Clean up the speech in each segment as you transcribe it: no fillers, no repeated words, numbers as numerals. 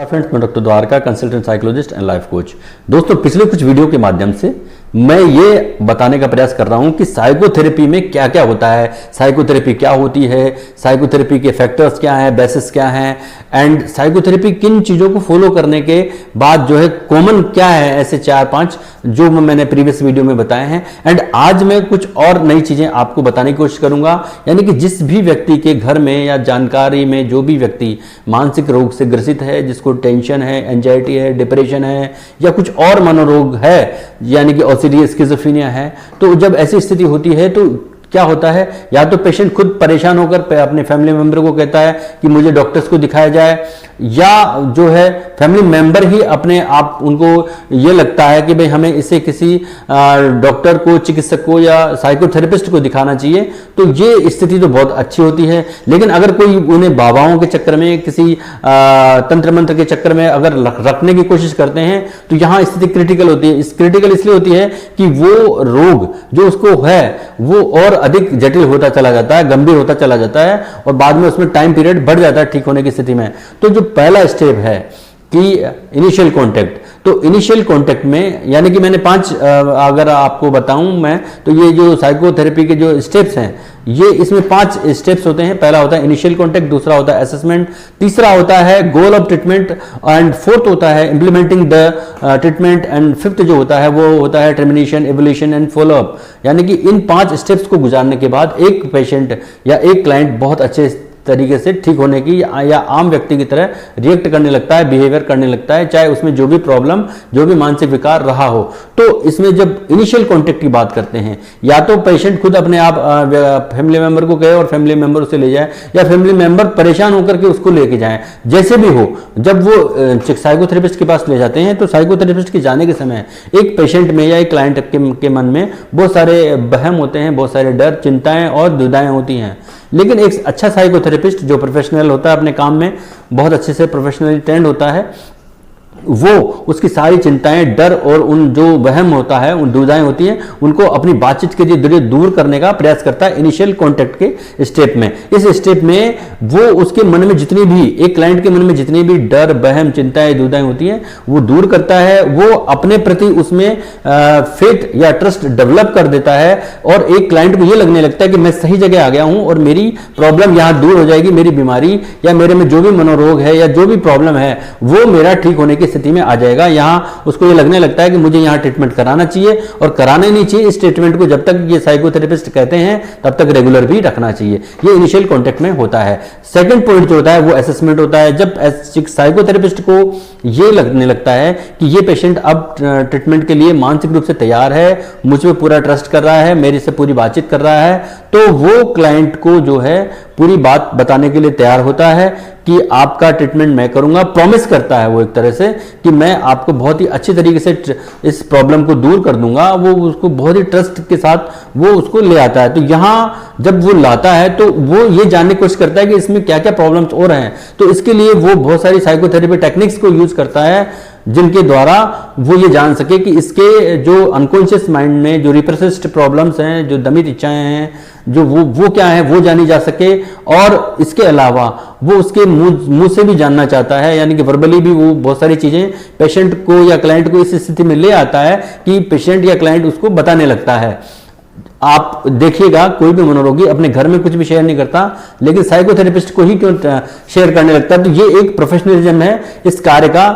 Friends, मैं doctor Dwarka, consultant psychologist and life coach. दोस्तों, पिछले कुछ वीडियो के माध्यम से मैं ये बताने का प्रयास कर रहा हूं कि साइकोथेरेपी में क्या क्या होता है, साइकोथेरेपी क्या होती है, साइकोथेरेपी के फैक्टर्स क्या हैं, बेसिस क्या हैं, एंड साइकोथेरेपी किन चीज़ों को फॉलो करने के बाद जो है कॉमन क्या है, ऐसे 4-5 जो मैंने प्रीवियस वीडियो में बताए हैं। एंड आज मैं कुछ और नई चीज़ें आपको बताने की कोशिश करूंगा, यानी कि जिस भी व्यक्ति के घर में या जानकारी में जो भी व्यक्ति मानसिक रोग से ग्रसित है, जिसको टेंशन है, एंजाइटी है, डिप्रेशन है या कुछ और मनोरोग है, यानी कि ओसीडी, स्किज़ोफ्रेनिया है, तो जब ऐसी स्थिति होती है तो क्या होता है, या तो पेशेंट खुद परेशान होकर अपने फैमिली मेंबर को कहता है कि मुझे डॉक्टर्स को दिखाया जाए, या जो है फैमिली मेंबर ही अपने आप उनको ये लगता है कि भाई हमें इसे किसी डॉक्टर को, चिकित्सक को या साइकोथेरेपिस्ट को दिखाना चाहिए। तो ये स्थिति तो बहुत अच्छी होती है, लेकिन अगर कोई उन्हें बाबाओं के चक्कर में, किसी तंत्र मंत्र के चक्कर में अगर रखने की कोशिश करते हैं तो यहाँ स्थिति क्रिटिकल होती है। क्रिटिकल इसलिए होती है कि वो रोग जो उसको है वो और अधिक जटिल होता चला जाता है, गंभीर होता चला जाता है, और बाद में उसमें टाइम पीरियड बढ़ जाता है ठीक होने की स्थिति में। तो जो पहला स्टेप है कि इनिशियल कांटेक्ट, तो इनिशियल कांटेक्ट में यानी कि मैंने 5 अगर आपको बताऊं मैं, तो ये जो साइकोथेरेपी के जो स्टेप्स हैं, ये इसमें 5 स्टेप्स होते हैं। पहला होता है इनिशियल कांटेक्ट, दूसरा होता है असेसमेंट, तीसरा होता है goal of treatment, and fourth होता है implementing the treatment, and fifth जो होता है वो होता है टर्मिनेशन, एवोल्यूशन एंड फॉलोअप। यानी कि इन 5 स्टेप्स को गुजारने के बाद एक पेशेंट या एक क्लाइंट बहुत अच्छे तरीके से ठीक होने की या आम व्यक्ति की तरह रिएक्ट करने लगता है, बिहेवियर करने लगता है, चाहे उसमें जो भी प्रॉब्लम, जो भी मानसिक विकार रहा हो। तो इसमें जब इनिशियल कांटेक्ट की बात करते हैं, या तो पेशेंट खुद अपने आप फैमिली मेंबर को कहे और फैमिली मेंबर उसे ले जाए, या फैमिली मेंबर परेशान होकर के उसको लेके जाए, जैसे भी हो। जब वो साइकोथेरेपिस्ट के पास ले जाते हैं तो साइकोथेरेपिस्ट के जाने के समय एक पेशेंट में या एक क्लाइंट के मन में बहुत सारे वहम होते हैं, बहुत सारे डर, चिंताएं और दुविधाएं होती हैं। लेकिन एक अच्छा साइकोथेरेपिस्ट जो प्रोफेशनल होता है, अपने काम में बहुत अच्छे से प्रोफेशनली ट्रेंड होता है, वो उसकी सारी चिंताएं, डर और उन जो वहम होता है, उन दुविधाएं होती हैं, उनको अपनी बातचीत के जरिए दूर करने का प्रयास करता है इनिशियल कांटेक्ट के स्टेप में। इस स्टेप में वो उसके मन में जितनी भी, एक क्लाइंट के मन में जितनी भी डर, वहम, चिंताएं, दुविधाएं होती हैं, वो दूर करता है। वो अपने प्रति उसमें फेथ या ट्रस्ट डेवलप कर देता है, और एक क्लाइंट को ये लगने लगता है कि मैं सही जगह आ गया हूं और मेरी प्रॉब्लम यहां दूर हो जाएगी, मेरी बीमारी या मेरे में जो भी मनोरोग है या जो भी प्रॉब्लम है वो मेरा ठीक होने की स्थिति में आ जाएगा। यहां उसको ये लगने लगता है कि मुझे यहां ट्रीटमेंट कराना चाहिए, और कराने नहीं चाहिए। इस ट्रीटमेंट को जब तक ये साइकोथेरेपिस्ट कहते हैं तब तक रेगुलर भी रखना चाहिए। ये इनिशियल कांटेक्ट में होता है। सेकंड पॉइंट जो होता है वो असेसमेंट होता है। जब साइकोथेरेपिस्ट को ये लगने लगता है कि ये पेशेंट अब ट्रीटमेंट के लिए मानसिक रूप से तैयार है, मुझ पे पूरा ट्रस्ट कर रहा है, मेरे से पूरी बातचीत कर रहा है, तो वो क्लाइंट को जो है पूरी बात बताने के लिए तैयार होता है कि आपका ट्रीटमेंट मैं करूंगा। प्रॉमिस करता है वो एक तरह से कि मैं आपको बहुत ही अच्छी तरीके से इस प्रॉब्लम को दूर कर दूंगा। वो उसको बहुत ही ट्रस्ट के साथ वो उसको ले आता है। तो यहां जब वो लाता है तो वो ये जानने की कोशिश करता है कि इसमें क्या क्या प्रॉब्लम्स हो रहे हैं। तो इसके लिए वो बहुत सारी साइकोथेरेपी टेक्निक्स को यूज करता है, जिनके द्वारा वो ये जान सके कि इसके जो अनकॉन्शियस माइंड में जो रिप्रेस्ड प्रॉब्लम्स हैं, जो दमित इच्छाएं हैं, जो वो क्या है वो जानी जा सके। और इसके अलावा वो उसके मुंह से भी जानना चाहता है, यानी कि वर्बली भी वो बहुत सारी चीजें पेशेंट को या क्लाइंट को इस स्थिति में ले आता है कि पेशेंट या क्लाइंट उसको बताने लगता है। आप देखिएगा कोई भी मनोरोगी अपने घर में कुछ भी शेयर नहीं करता, लेकिन साइकोथेरेपिस्ट को ही क्यों शेयर करने लगता है। तो ये एक प्रोफेशनलिज्म है इस कार्य का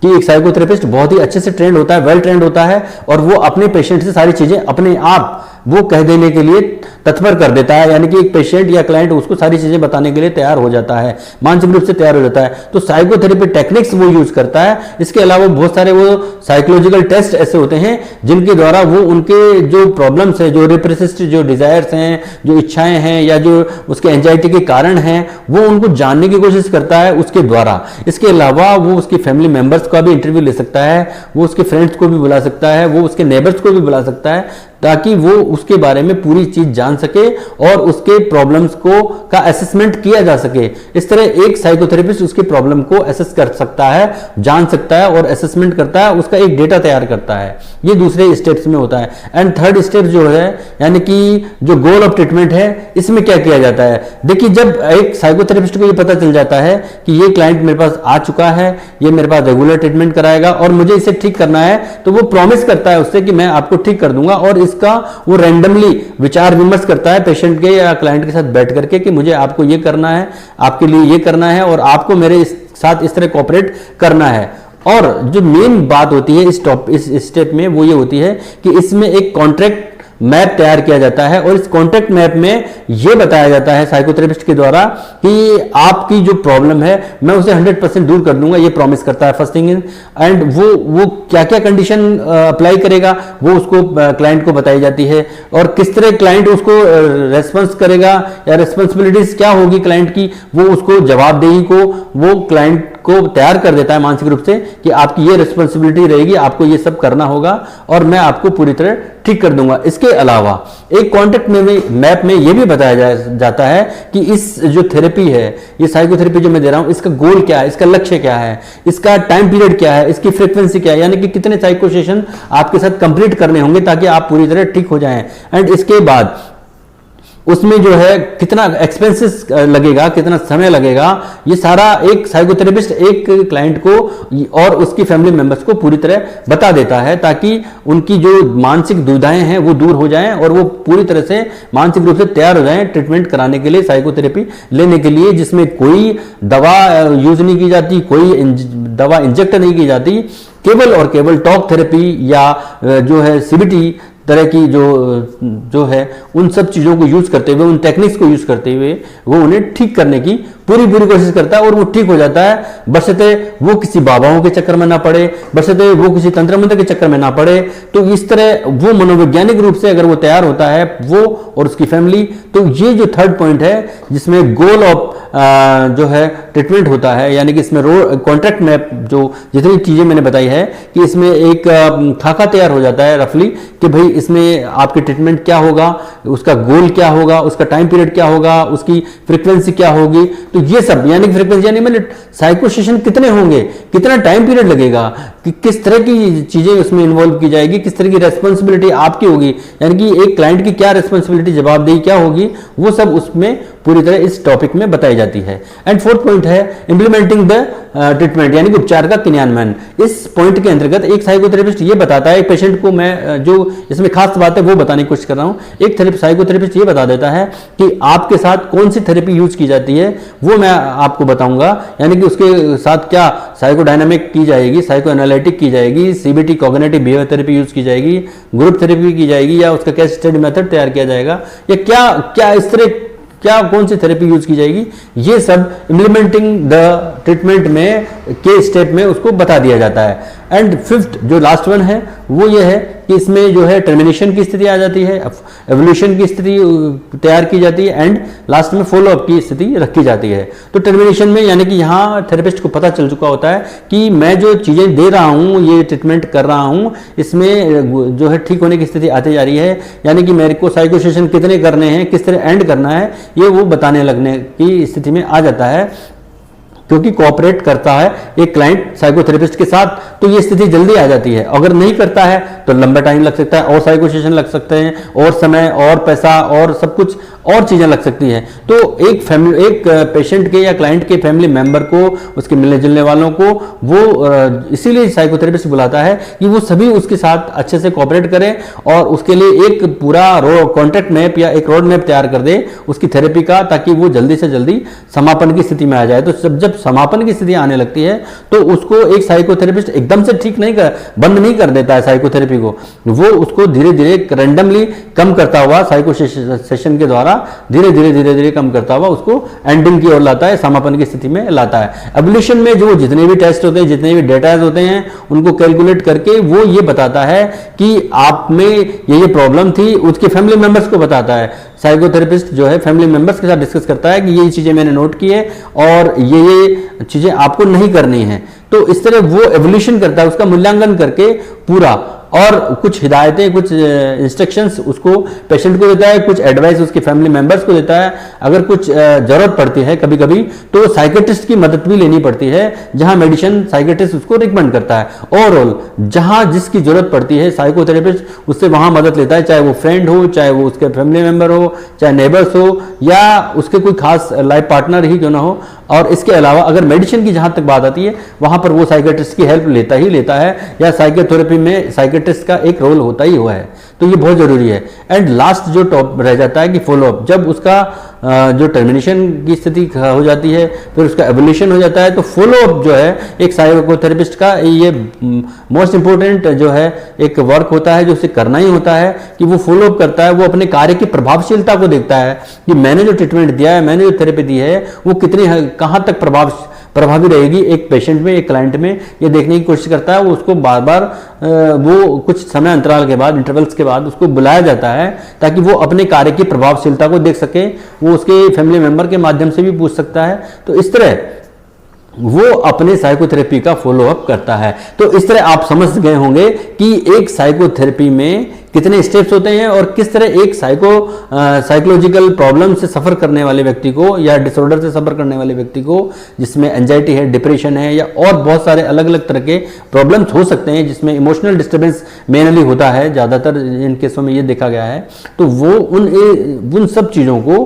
कि एक साइकोथेरेपिस्ट बहुत ही अच्छे से ट्रेंड होता है, वेल ट्रेंड होता है, और वो अपने पेशेंट से सारी चीजें अपने आप वो कह देने के लिए तत्पर कर देता है। यानी कि एक पेशेंट या क्लाइंट उसको सारी चीजें बताने के लिए तैयार हो जाता है, मानसिक रूप से तैयार हो जाता है। तो साइकोथेरेपी टेक्निक्स वो यूज करता है। इसके अलावा बहुत सारे वो साइकोलॉजिकल टेस्ट ऐसे होते हैं जिनके द्वारा वो उनके जो प्रॉब्लम्स है, जो रिप्रेस्ड जो डिजायर्स हैं, जो इच्छाएं हैं, या जो उसके एंजाइटी के कारण हैं, वो उनको जानने की कोशिश करता है उसके द्वारा। इसके अलावा वो उसकी फैमिली मेंबर्स का भी इंटरव्यू ले सकता है, वो उसके फ्रेंड्स को भी बुला सकता है, वो उसके नेबर्स को भी बुला सकता है, ताकि वो उसके बारे में पूरी चीज जान सके और उसके प्रॉब्लम्स को का असेसमेंट किया जा सके। इस तरह एक साइकोथेरेपिस्ट उसके प्रॉब्लम को असेस कर सकता है, जान सकता है और असेसमेंट करता है, उसका एक डेटा तैयार करता है। ये दूसरे स्टेप्स में होता है। एंड थर्ड स्टेप जो है यानी कि जो गोल ऑफ ट्रीटमेंट है, इसमें क्या किया जाता है? देखिए, जब एक साइकोथेरेपिस्ट को ये पता चल जाता है कि ये क्लाइंट मेरे पास आ चुका है, ये मेरे पास रेगुलर ट्रीटमेंट कराएगा और मुझे इसे ठीक करना है, तो वो प्रॉमिस करता है उससे कि मैं आपको ठीक कर दूंगा और इसका वो रैंडमली विचार विमर्श करता है पेशेंट के या क्लाइंट के साथ बैठ करके कि मुझे आपको ये करना है, आपके लिए ये करना है और आपको मेरे साथ इस तरह कोऑपरेट करना है। और जो मेन बात होती है इस स्टेप में वो ये होती है कि इसमें एक कॉन्ट्रैक्ट मैप तैयार किया जाता है और इस कॉन्ट्रैक्ट मैप में यह बताया जाता है साइकोथेरेपिस्ट के द्वारा कि आपकी जो प्रॉब्लम है मैं उसे 100% दूर कर दूंगा, ये प्रॉमिस करता है फर्स्ट थिंग। एंड वो क्या क्या कंडीशन अप्लाई करेगा वो उसको क्लाइंट को बताई जाती है और किस तरह क्लाइंट उसको रेस्पॉन्स करेगा या रेस्पॉन्सिबिलिटीज क्या होगी क्लाइंट की, वो उसको जवाबदेही को वो क्लाइंट को तैयार कर देता है मानसिक रूप से कि आपकी ये रिस्पॉन्सिबिलिटी रहेगी, आपको ये सब करना होगा और मैं आपको पूरी तरह ठीक कर दूंगा। इसके अलावा एक कॉन्टेक्ट मैप में यह भी बताया जाता है कि इस जो थेरेपी है, ये साइकोथेरेपी जो मैं दे रहा हूं, इसका गोल क्या है, इसका लक्ष्य क्या है, इसका टाइम पीरियड क्या है, इसकी फ्रीक्वेंसी क्या है, यानी कि कितने साइको सेशन आपके साथ कंप्लीट करने होंगे ताकि आप पूरी तरह ठीक हो जाएं। एंड इसके बाद उसमें जो है कितना एक्सपेंसेस लगेगा, कितना समय लगेगा, ये सारा एक साइकोथेरेपिस्ट एक क्लाइंट को और उसकी फैमिली मेंबर्स को पूरी तरह बता देता है ताकि उनकी जो मानसिक दुविधाएं हैं वो दूर हो जाएं और वो पूरी तरह से मानसिक रूप से तैयार हो जाएं ट्रीटमेंट कराने के लिए, साइकोथेरेपी लेने के लिए, जिसमें कोई दवा यूज नहीं की जाती, कोई दवा इंजेक्ट नहीं की जाती, केवल और केवल टॉक थेरेपी या जो है सीबीटी तरह की जो है उन सब चीज़ों को यूज करते हुए, उन टेक्निक्स को यूज करते हुए वो उन्हें ठीक करने की पूरी कोशिश करता है और वो ठीक हो जाता है, बशर्ते वो किसी बाबाओं के चक्कर में ना पड़े, बशर्ते वो किसी तंत्र मंत्र के चक्कर में ना पड़े। तो इस तरह वो मनोवैज्ञानिक रूप से अगर वो तैयार होता है वो और उसकी फैमिली, तो ये जो थर्ड पॉइंट है जिसमें गोल ऑफ जो है ट्रीटमेंट होता है, यानी कि इसमें कॉन्ट्रैक्ट मैप जो जितनी चीजें मैंने बताई है कि इसमें एक खाका तैयार हो जाता है रफली कि भाई इसमें आपके ट्रीटमेंट क्या होगा, उसका गोल क्या होगा, उसका टाइम पीरियड क्या होगा, उसकी फ्रीक्वेंसी क्या होगी। तो ये सब यानी फ्रीक्वेंसी यानी मैंने साइको सेशन कितने होंगे, कितना टाइम पीरियड लगेगा, कि किस तरह की चीजें उसमें इन्वॉल्व की जाएगी, किस तरह की रेस्पॉन्सिबिलिटी आपकी होगी, यानी कि एक क्लाइंट की क्या रेस्पॉन्सिबिलिटी, जवाबदेही क्या होगी, वो सब उसमें पूरी तरह इस टॉपिक में बताई जाती है। एंड फोर्थ पॉइंट है इम्प्लीमेंटिंग द ट्रीटमेंट, यानी कि उपचार का क्रियान्वयन। इस पॉइंट के अंतर्गत एक साइकोथेरेपिस्ट ये बताता है, एक पेशेंट को मैं जो इसमें खास बात है वो बताने की कोशिश कर रहा हूं, एक साइकोथेरेपिस्ट ये बता देता है कि आपके साथ कौन सी थेरेपी यूज की जाती है वो मैं आपको बताऊंगा, यानी कि उसके साथ क्या साइकोडायनामिक की जाएगी, साइको एनालिटिक की जाएगी, CBT cognitive behaviour therapy use की जाएगी, ग्रुप थेरेपी की जाएगी या उसका केस स्टडी मेथड तैयार किया जाएगा, या क्या क्या इस तरह क्या कौन सी थेरेपी यूज की जाएगी, ये सब इम्प्लीमेंटिंग द ट्रीटमेंट में के स्टेप में उसको बता दिया जाता है। एंड फिफ्थ जो लास्ट वन है वो ये है कि इसमें जो है टर्मिनेशन की स्थिति आ जाती है, एवोल्यूशन की स्थिति तैयार की जाती है एंड लास्ट में फॉलो अप की स्थिति रखी जाती है। तो टर्मिनेशन में यानी कि यहाँ थेरेपिस्ट को पता चल चुका होता है कि मैं जो चीज़ें दे रहा हूँ, ये ट्रीटमेंट कर रहा हूँ, इसमें जो है ठीक होने की स्थिति आती जा रही है, यानी कि मेरे को साइको सेशन कितने करने हैं, किस तरह एंड करना है, ये वो बताने लगने की स्थिति में आ जाता है, क्योंकि कोऑपरेट करता है एक क्लाइंट साइकोथेरेपिस्ट के साथ, तो ये स्थिति जल्दी आ जाती है। अगर नहीं करता है तो लंबा टाइम लग सकता है और साइको सेशन लग सकते हैं और समय और पैसा और सब कुछ और चीजें लग सकती हैं। तो एक पेशेंट के या क्लाइंट के फैमिली मेंबर को, उसके मिलने जुलने वालों को वो इसीलिए साइकोथेरेपिस्ट बुलाता है कि वो सभी उसके साथ अच्छे से कोऑपरेट करें और उसके लिए एक पूरा कॉन्ट्रैक्ट मैप या एक रोड मैप तैयार कर दे उसकी थेरेपी का, ताकि वो जल्दी से जल्दी समापन की स्थिति में आ जाए। तो जब समापन की स्थिति आने लगती है तो उसको एक साइकोथेरेपिस्ट एकदम से ठीक नहीं बंद नहीं कर देता है साइकोथेरेपी को, वो उसको धीरे धीरे रैंडमली कम करता हुआ साइको सेशन के द्वारा धीरे धीरे कम करता हुआ उसको एंडिंग की ओर लाता है, समापन की स्थिति में लाता है। एवोल्यूशन में जो जितने भी टेस्ट होते हैं, जितने भी डेटाज होते हैं, उनको कैलकुलेट करके वो ये बताता है कि आप में ये प्रॉब्लम थी, उसके फैमिली मेंबर्स को बताता है। साइकोथेरेपिस्ट जो है फैमिली मेंबर्स के साथ डिस्कस करता है कि ये चीजें मैंने नोट की है और ये चीजें आपको नहीं करनी है। तो इस तरह वो एवोल्यूशन करता है, उसका मूल्यांकन करके पूरा और कुछ हिदायतें, कुछ इंस्ट्रक्शंस उसको पेशेंट को देता है, कुछ एडवाइस उसके फैमिली मेंबर्स को देता है। अगर कुछ जरूरत पड़ती है कभी कभी तो साइकेट्रिस्ट की मदद भी लेनी पड़ती है, जहां मेडिसिन साइकेट्रिस्ट उसको रिकमेंड करता है। ओवरऑल जहां जिसकी जरूरत पड़ती है साइकोथेरेपिस्ट उससे वहां मदद लेता है, चाहे वो फ्रेंड हो, चाहे वो उसके फैमिली मेंबर हो, चाहे नेबर्स हो, या उसके कोई खास लाइफ पार्टनर ही क्यों ना हो। और इसके अलावा अगर मेडिसिन की जहां तक बात आती है वहां पर वो साइकेट्रिस्ट की हेल्प लेता है, या साइकोथेरेपी में साइकेट्रिस्ट का एक रोल होता ही हुआ है, तो ये बहुत जरूरी है। एंड लास्ट जो टॉप रह जाता है कि फॉलोअप, जब उसका जो टर्मिनेशन की स्थिति हो जाती है, फिर उसका एवोल्यूशन हो जाता है, तो फॉलोअप जो है एक साइकोथेरेपिस्ट का ये मोस्ट इंपोर्टेंट जो है एक वर्क होता है, जो उसे करना ही होता है कि वो फॉलोअप करता है। वो अपने कार्य की प्रभावशीलता को देखता है कि मैंने जो ट्रीटमेंट दिया है, मैंने जो थेरेपी दी है, वो कितनी कहाँ तक प्रभावी रहेगी एक पेशेंट में, एक क्लाइंट में, ये देखने की कोशिश करता है। वो उसको बार बार वो कुछ समय अंतराल के बाद, इंटरवल्स के बाद उसको बुलाया जाता है ताकि वो अपने कार्य की प्रभावशीलता को देख सके। वो उसके फैमिली मेंबर के माध्यम से भी पूछ सकता है। तो इस तरह वो अपने साइकोथेरेपी का फॉलोअप करता है। तो इस तरह आप समझ गए होंगे कि एक साइकोथेरेपी में कितने स्टेप्स होते हैं और किस तरह एक साइकोलॉजिकल प्रॉब्लम से सफर करने वाले व्यक्ति को, या डिसऑर्डर से सफर करने वाले व्यक्ति को, जिसमें एंजाइटी है, डिप्रेशन है, या और बहुत सारे अलग अलग तरह के प्रॉब्लम्स हो सकते हैं जिसमें इमोशनल डिस्टर्बेंस मेनली होता है, ज़्यादातर इन केसों में ये देखा गया है। तो वो उन सब चीज़ों को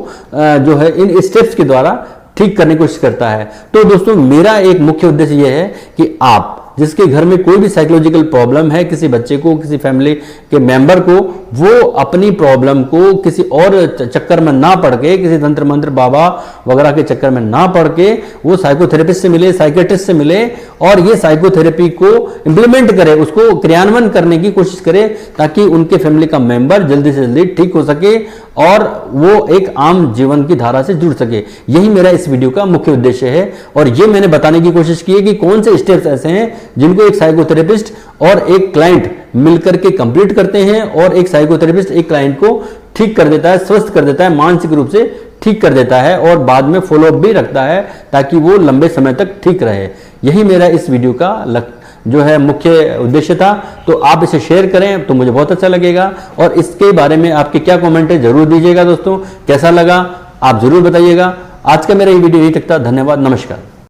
जो है इन स्टेप्स के द्वारा ठीक करने की कोशिश करता है। तो दोस्तों मेरा एक मुख्य उद्देश्य यह है कि आप जिसके घर में कोई भी साइकोलॉजिकल प्रॉब्लम है, किसी बच्चे को, किसी फैमिली के मेंबर को, वो अपनी प्रॉब्लम को किसी और चक्कर में ना पड़ के, किसी तंत्र मंत्र बाबा वगैरह के चक्कर में ना पड़ के, वो साइकोथेरेपिस्ट से मिले, साइकेट्रिस्ट से मिले और ये साइकोथेरेपी को इंप्लीमेंट करे, उसको क्रियान्वयन करने की कोशिश करे ताकि उनके फैमिली का मेंबर जल्दी से जल्दी ठीक हो सके और वो एक आम जीवन की धारा से जुड़ सके। यही मेरा इस वीडियो का मुख्य उद्देश्य है। और ये मैंने बताने की कोशिश की है कि कौन से स्टेप्स ऐसे हैं जिनको एक साइकोथेरेपिस्ट और एक क्लाइंट मिलकर के कंप्लीट करते हैं, और एक साइकोथेरेपिस्ट एक क्लाइंट को ठीक कर देता है, स्वस्थ कर देता है, मानसिक रूप से ठीक कर देता है, और बाद में फॉलोअप भी रखता है ताकि वो लंबे समय तक ठीक रहे। यही मेरा इस वीडियो का जो है मुख्य उद्देश्य था। तो आप इसे शेयर करें तो मुझे बहुत अच्छा लगेगा, और इसके बारे में आपके क्या कमेंट है जरूर दीजिएगा। दोस्तों कैसा लगा आप जरूर बताइएगा। आज का मेरा ये वीडियो यही तक था। धन्यवाद, नमस्कार।